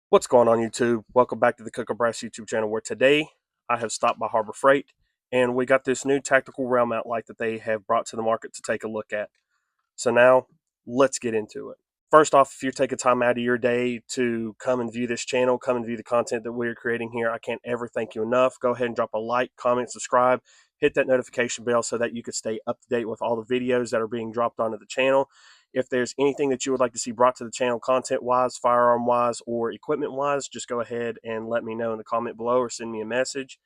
What's going on YouTube? Welcome back to the Cooker Brass YouTube channel where today I have stopped by Harbor Freight and we got this new tactical rail mount light that they have brought to the market to take a look at. So now let's get into it. First off, if you're taking time out of your day to come and view this channel, come and view the content that we're creating here, I can't ever thank you enough. Go ahead and drop a like, comment, subscribe, hit that notification bell so that you can stay up to date with all the videos that are being dropped onto the channel. If there's anything that you would like to see brought to the channel content-wise, firearm-wise, or equipment-wise, just go ahead and let me know in the comment below or send me a message.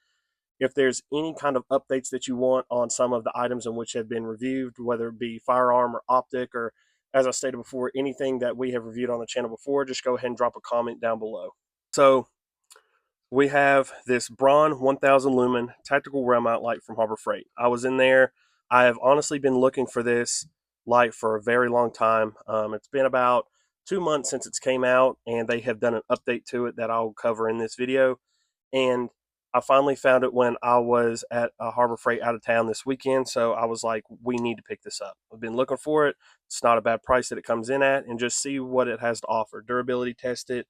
If there's any kind of updates that you want on some of the items in which have been reviewed, whether it be firearm or optic, or as I stated before, anything that we have reviewed on the channel before, just go ahead and drop a comment down below. So we have this Braun 1000 lumen tactical rail mount light from Harbor Freight. I was in there. I have honestly been looking for this light for a very long time. It's been about 2 months since it's came out, and they have done an update to it that I'll cover in this video. And I finally found it when I was at a Harbor Freight out of town this weekend. So I was like, we need to pick this up. I've been looking for it. It's not a bad price that it comes in at, and just see what it has to offer. Durability test it,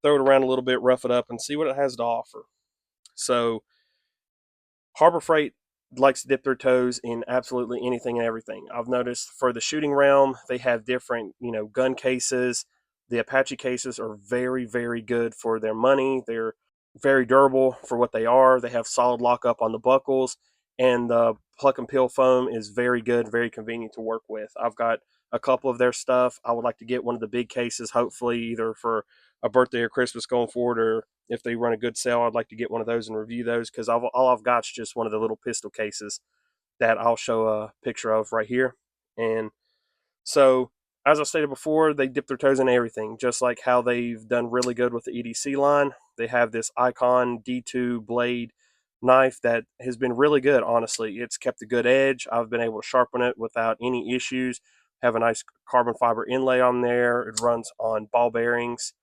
throw it around a little bit, rough it up, and see what it has to offer. So Harbor Freight likes to dip their toes in absolutely anything and everything. I've noticed for the shooting realm, they have different, gun cases. The Apache cases are very, very good for their money. They're very durable for what they are. They have solid lockup on the buckles, and the pluck and peel foam is very good, very convenient to work with. I've got a couple of their stuff. I would like to get one of the big cases, hopefully, either for a birthday or Christmas going forward, or if they run a good sale, I'd like to get one of those and review those because all I've got is just one of the little pistol cases that I'll show a picture of right here. And so, as I stated before, they dip their toes in everything, just like how they've done really good with the EDC line. They have this Icon D2 blade knife that has been really good, honestly. It's kept a good edge. I've been able to sharpen it without any issues. Have a nice carbon fiber inlay on there. It runs on ball bearings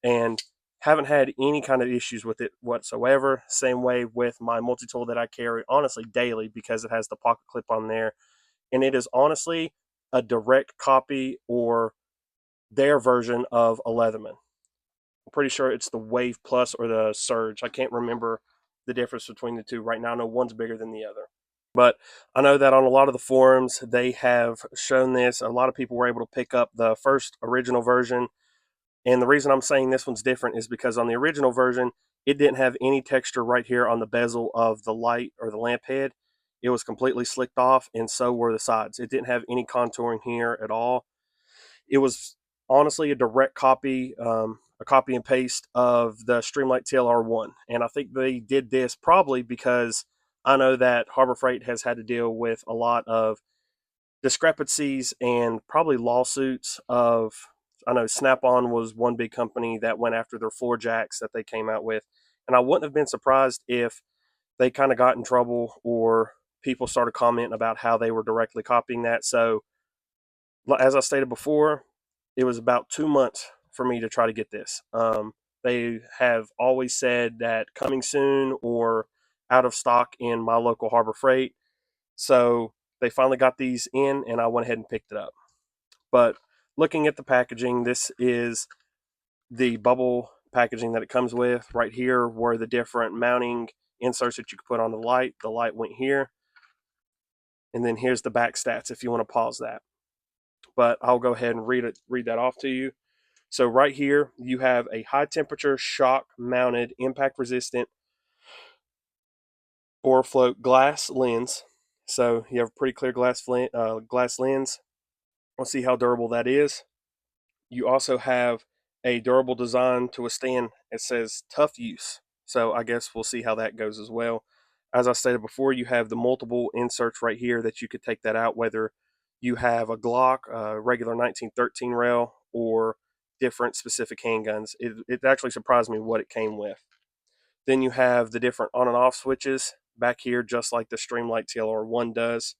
and haven't had any kind of issues with it whatsoever. Same way with my multi-tool that I carry honestly daily because it has the pocket clip on there. And it is honestly a direct copy or their version of a Leatherman. I'm pretty sure it's the Wave Plus or the Surge. I can't remember the difference between the two right now. I know one's bigger than the other. But I know that on a lot of the forums, they have shown this. A lot of people were able to pick up the first original version, and the reason I'm saying this one's different is because on the original version, it didn't have any texture right here on the bezel of the light or the lamp head. It was completely slicked off, and so were the sides. It didn't have any contouring here at all. It was honestly a direct copy, a copy and paste of the Streamlight TLR1. And I think they did this probably because I know that Harbor Freight has had to deal with a lot of discrepancies and probably lawsuits of, I know Snap-on was one big company that went after their floor jacks that they came out with, and I wouldn't have been surprised if they kind of got in trouble or people started commenting about how they were directly copying that. So as I stated before, it was about 2 months for me to try to get this. They have always said that coming soon or out of stock in my local Harbor Freight. So they finally got these in, and I went ahead and picked it up. But looking at the packaging, this is the bubble packaging that it comes with. Right here were the different mounting inserts that you could put on the light. The light went here. And then here's the back stats if you want to pause that. But I'll go ahead and read that off to you. So right here, you have a high temperature shock mounted impact resistant or float glass lens. So you have a pretty clear glass lens. We'll see how durable that is. You also have a durable design to withstand, it says tough use. So I guess we'll see how that goes as well. As I stated before, you have the multiple inserts right here that you could take that out, whether you have a Glock, a regular 1913 rail, or different specific handguns. It actually surprised me what it came with. Then you have the different on and off switches back here, just like the Streamlight TLR1 does,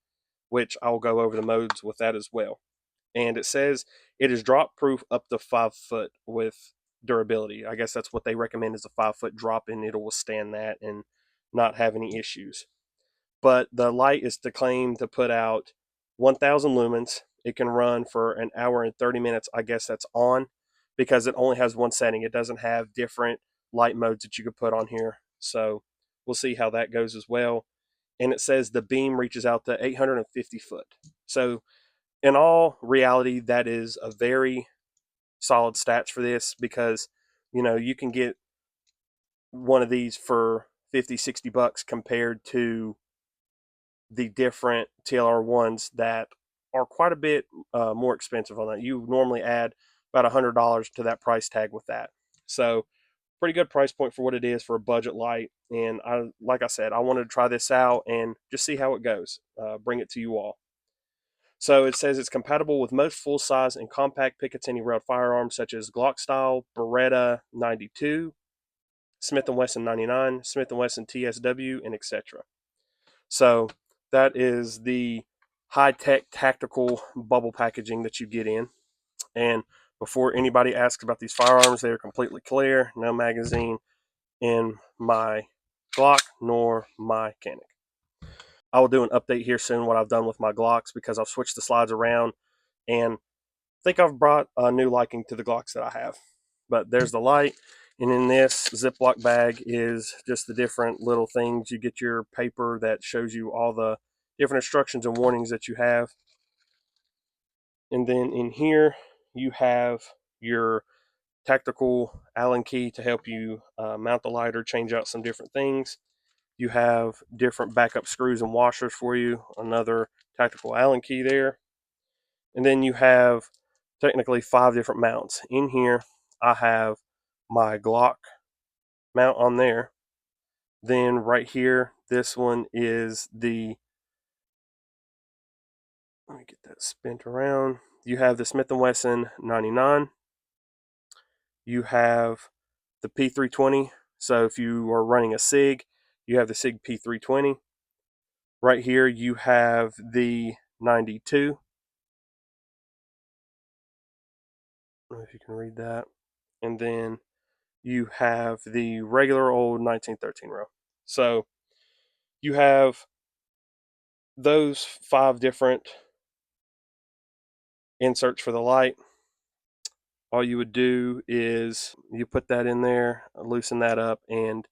which I'll go over the modes with that as well. And it says it is drop proof up to 5 foot with durability. I guess that's what they recommend is a 5 foot drop, and it'll withstand that and not have any issues. But the light is to claim to put out 1,000 lumens. It can run for an hour and 30 minutes. I guess that's on, because it only has one setting. It doesn't have different light modes that you could put on here. So we'll see how that goes as well. And it says the beam reaches out to 850 foot. So in all reality, that is a very solid stats for this, because you can get one of these for 50, 60 bucks compared to the different TLR ones that are quite a bit more expensive on that. You normally add about $100 to that price tag with that. So pretty good price point for what it is for a budget light. And like I said, I wanted to try this out and just see how it goes. Bring it to you all. So it says it's compatible with most full-size and compact Picatinny railed firearms such as Glock style, Beretta 92, Smith & Wesson 99, Smith & Wesson TSW, and etc. So that is the high-tech tactical bubble packaging that you get in. And before anybody asks about these firearms, they are completely clear. No magazine in my Glock nor my Canic. I will do an update here soon what I've done with my Glocks, because I've switched the slides around and I think I've brought a new liking to the Glocks that I have. But there's the light, and in this Ziploc bag is just the different little things. You get your paper that shows you all the different instructions and warnings that you have. And then in here you have your tactical Allen key to help you mount the lighter, change out some different things. You have different backup screws and washers for you, another tactical Allen key there. And then you have technically 5 different mounts. In here, I have my Glock mount on there. Then right here, this one is the, let me get that spent around. You have the Smith & Wesson 99. You have the P320. So if you are running a SIG, you have the SIG P320. Right here, you have the 92. I don't know if you can read that. And then you have the regular old 1913 row. So you have those 5 different inserts for the light. All you would do is you put that in there, loosen that up, and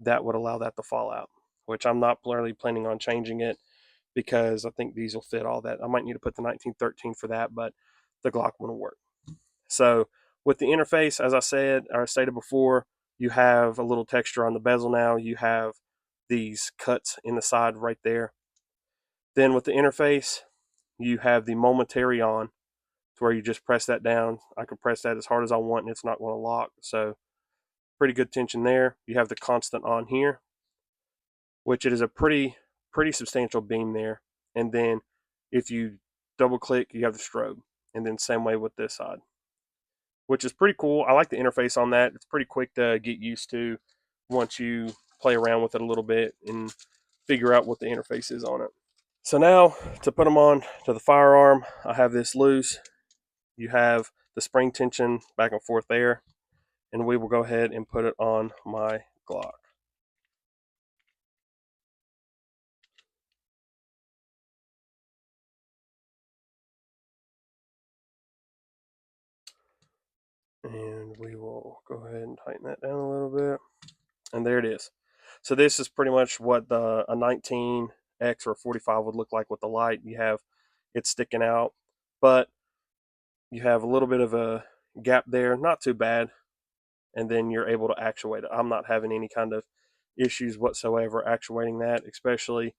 that would allow that to fall out, which I'm not really planning on changing it, because I think these will fit all that. I might need to put the 1913 for that, but the Glock one will work. So with the interface, as I said, or stated before, you have a little texture on the bezel now. You have these cuts in the side right there. Then with the interface, you have the momentary on, to where you just press that down. I can press that as hard as I want and it's not going to lock. So pretty good tension there. You have the constant on here, which it is a pretty substantial beam there. And then if you double click, you have the strobe. And then same way with this side, which is pretty cool. I like the interface on that. It's pretty quick to get used to once you play around with it a little bit and figure out what the interface is on it. So now to put them on to the firearm, I have this loose. You have the spring tension back and forth there, and we will go ahead and put it on my Glock. And we will go ahead and tighten that down a little bit. And there it is. So this is pretty much what a 19X or a 45 would look like with the light. You have it sticking out, but you have a little bit of a gap there, not too bad, and then you're able to actuate it. I'm not having any kind of issues whatsoever actuating that, especially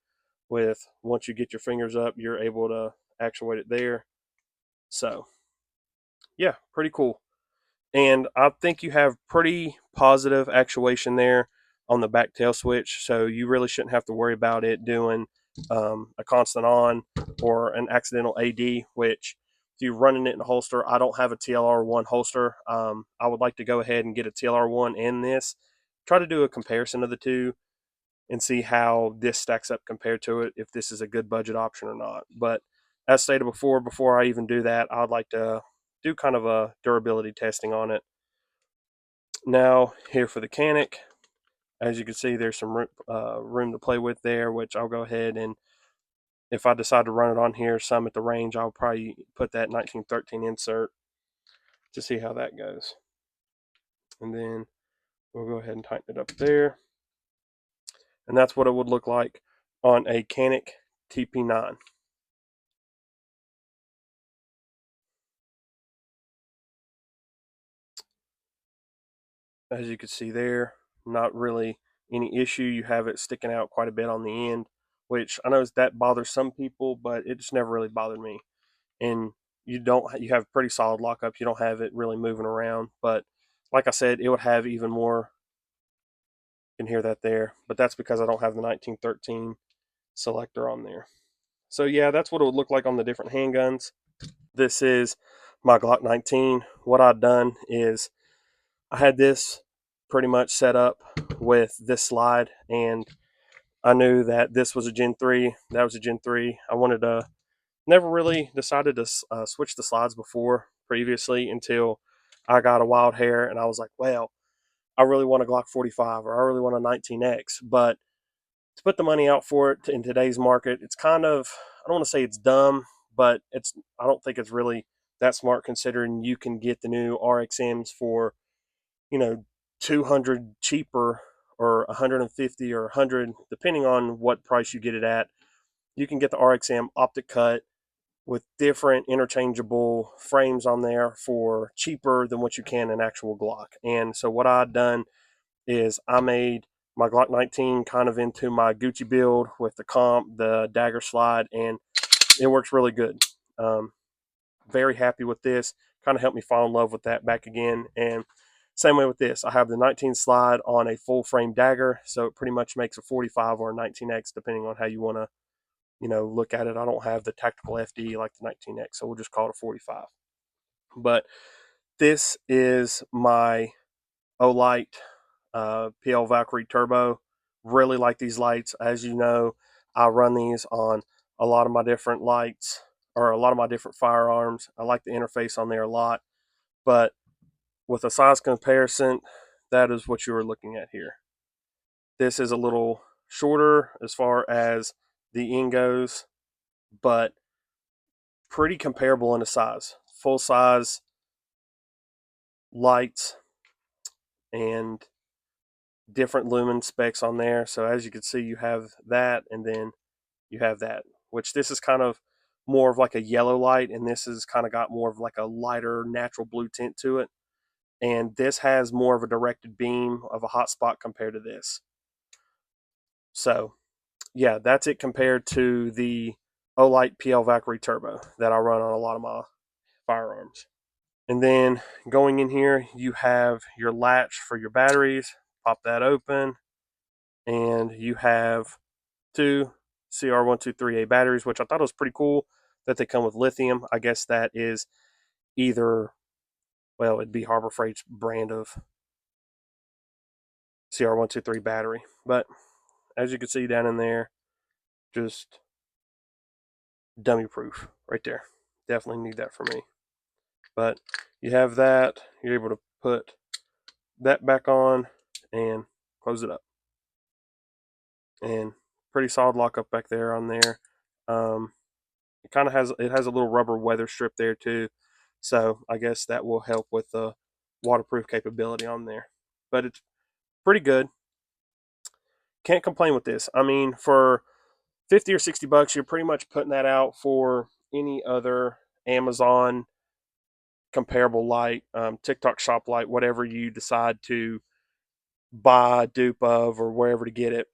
with once you get your fingers up, you're able to actuate it there. So yeah, pretty cool. And I think you have pretty positive actuation there on the back tail switch, so you really shouldn't have to worry about it doing a constant on or an accidental AD, which if you're running it in a holster, I don't have a TLR1 holster. I would like to go ahead and get a TLR1 in this, try to do a comparison of the two and see how this stacks up compared to it, if this is a good budget option or not. But as stated before I even do that, I'd like to do kind of a durability testing on it. Now here for the Canic, as you can see, there's some room to play with there, which I'll go ahead and if I decide to run it on here some at the range, I'll probably put that 1913 insert to see how that goes. And then we'll go ahead and tighten it up there. And that's what it would look like on a Canik TP9. As you can see there, not really any issue. You have it sticking out quite a bit on the end, which I know that bothers some people, but it just never really bothered me. And you have pretty solid lockup. You don't have it really moving around, but like I said, it would have even more. You can hear that there, but that's because I don't have the 1913 selector on there. So yeah, that's what it would look like on the different handguns. This is my Glock 19. What I've done is I had this pretty much set up with this slide, and I knew that this was a Gen 3, that was a Gen 3. I wanted to, never really decided to switch the slides previously until I got a wild hair, and I was like, well, I really want a Glock 45 or I really want a 19X, but to put the money out for it in today's market, it's kind of, I don't want to say it's dumb, but I don't think it's really that smart considering you can get the new RXMs for, you know, 200 cheaper or 150 or 100 depending on what price you get it at. You can get the RXM optic cut with different interchangeable frames on there for cheaper than what you can an actual Glock. And so what I've done is I made my Glock 19 kind of into my Gucci build with the comp, the dagger slide, and it works really good. Very happy with this. Kind of helped me fall in love with that back again. And same way with this. I have the 19 slide on a full frame dagger, so it pretty much makes a 45 or a 19X depending on how you want to, look at it. I don't have the tactical FD like the 19X, so we'll just call it a 45. But this is my Olight PL Valkyrie Turbo. Really like these lights. As you know, I run these on a lot of my different lights or a lot of my different firearms. I like the interface on there a lot. But with a size comparison, that is what you are looking at here. This is a little shorter as far as the end goes, but pretty comparable in the size. Full size lights and different lumen specs on there. So as you can see, you have that, and then you have that, which this is kind of more of like a yellow light, and this has kind of got more of like a lighter natural blue tint to it. And this has more of a directed beam of a hot spot compared to this. So yeah, that's it compared to the Olight PL Valkyrie Turbo that I run on a lot of my firearms. And then going in here, you have your latch for your batteries. Pop that open, and you have two CR123A batteries, which I thought was pretty cool that they come with lithium. I guess that is either, well, it'd be Harbor Freight's brand of CR123 battery. But as you can see down in there, just dummy proof right there. Definitely need that for me. But you have that, you're able to put that back on and close it up. And pretty solid lockup back there on there. It has a little rubber weather strip there too, so I guess that will help with the waterproof capability on there. But it's pretty good. Can't complain with this. I mean, for 50 or 60 bucks, you're pretty much putting that out for any other Amazon comparable light, TikTok shop light, whatever you decide to buy, dupe of, or wherever to get it.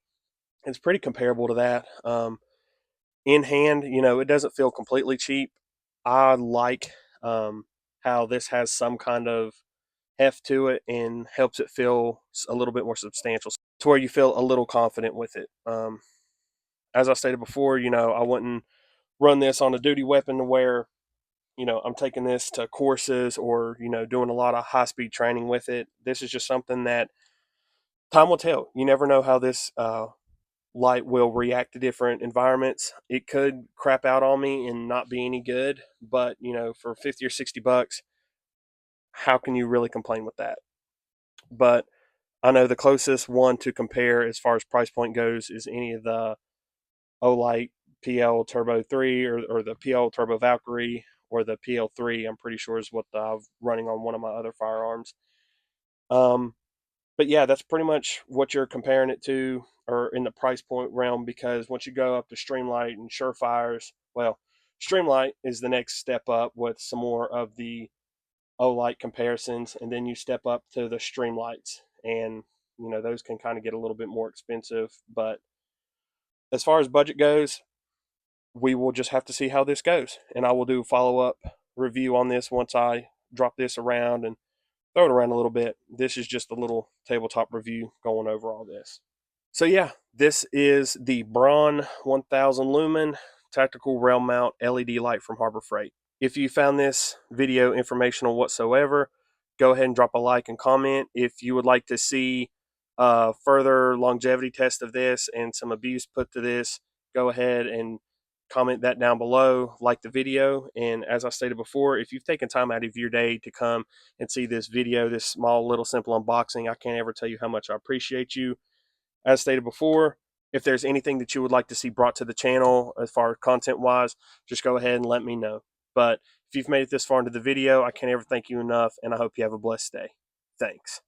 It's pretty comparable to that. In hand, it doesn't feel completely cheap. I like how this has some kind of heft to it and helps it feel a little bit more substantial to where you feel a little confident with it. As I stated before, I wouldn't run this on a duty weapon where, I'm taking this to courses or, doing a lot of high speed training with it. This is just something that time will tell. You never know how this light will react to different environments. It could crap out on me and not be any good, but for 50 or 60 bucks, how can you really complain with that? But I know the closest one to compare as far as price point goes is any of the Olight PL Turbo 3 or the PL Turbo Valkyrie or the PL3. I'm pretty sure is what I'm running on one of my other firearms. Um, but yeah, that's pretty much what you're comparing it to, or in the price point realm. Because once you go up to Streamlight and Surefires, well, Streamlight is the next step up with some more of the O-Light comparisons, and then you step up to the Streamlights, and those can kind of get a little bit more expensive. But as far as budget goes, we will just have to see how this goes, and I will do a follow-up review on this once I drop this around and throw it around a little bit. This is just a little tabletop review going over all this. So yeah, this is the Braun 1000 lumen tactical rail mount LED light from Harbor Freight. If you found this video informational whatsoever, go ahead and drop a like and comment. If you would like to see further longevity test of this and some abuse put to this, go ahead and comment that down below, like the video. And as I stated before, if you've taken time out of your day to come and see this video, this small little simple unboxing, I can't ever tell you how much I appreciate you. As stated before, if there's anything that you would like to see brought to the channel as far as content wise, just go ahead and let me know. But if you've made it this far into the video, I can't ever thank you enough, and I hope you have a blessed day. Thanks.